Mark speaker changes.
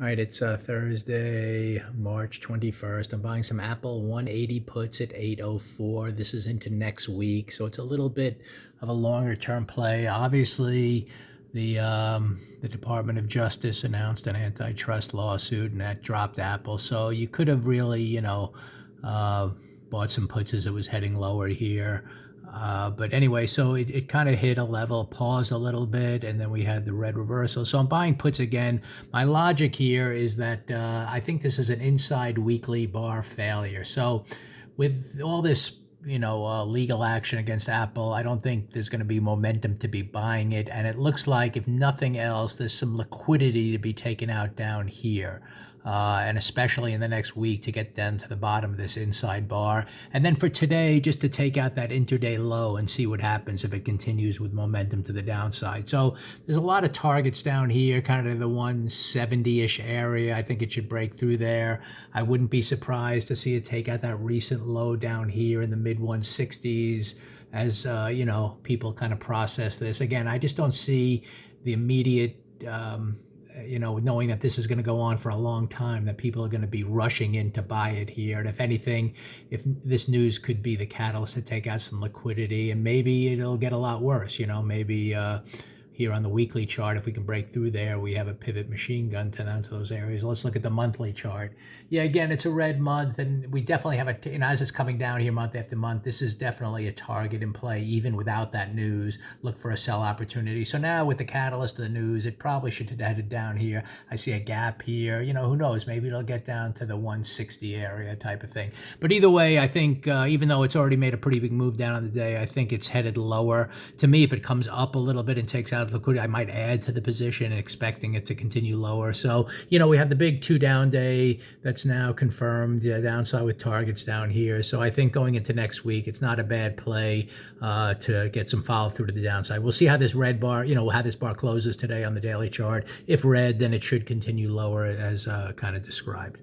Speaker 1: All right, it's Thursday, March 21st. I'm buying some Apple 180 puts at 804. This is into next week, so it's a little bit of a longer term play. Obviously, the Department of Justice announced an antitrust lawsuit, and that dropped Apple. So you could have really, uh, bought some puts as it was heading lower here. But anyway, so it kind of hit a level, paused a little bit, and then we had the red reversal. So I'm buying puts again. My logic here is that I think this is an inside weekly bar failure. So with all this, legal action against Apple, I don't think there's going to be momentum to be buying it. And it looks like, if nothing else, there's some liquidity to be taken out down here. And especially in the next week to get down to the bottom of this inside bar. And then for today, just to take out that intraday low and see what happens if it continues with momentum to the downside. So there's a lot of targets down here, kind of the 170-ish area. I think it should break through there. I wouldn't be surprised to see it take out that recent low down here in the mid 160s as, people kind of process this. Again, I just don't see the immediate knowing that this is going to go on for a long time, that people are going to be rushing in to buy it here. And if anything, if this news could be the catalyst to take out some liquidity, and maybe it'll get a lot worse, maybe here on the weekly chart, if we can break through there, we have a pivot machine gun down to those areas. Let's look at the monthly chart. Yeah, again, it's a red month, and we definitely have as it's coming down here month after month, this is definitely a target in play, even without that news. Look for a sell opportunity. So now with the catalyst of the news, it probably should have headed down here. I see a gap here. Who knows? Maybe it'll get down to the 160 area type of thing. But either way, I think even though it's already made a pretty big move down on the day, I think it's headed lower. To me, if it comes up a little bit and takes out liquidity, I might add to the position, expecting it to continue lower. So, we have the big 2 down day that's now confirmed, downside with targets down here. So I think going into next week, it's not a bad play to get some follow through to the downside. We'll see how this red bar, how this bar closes today on the daily chart. If red, then it should continue lower as kind of described.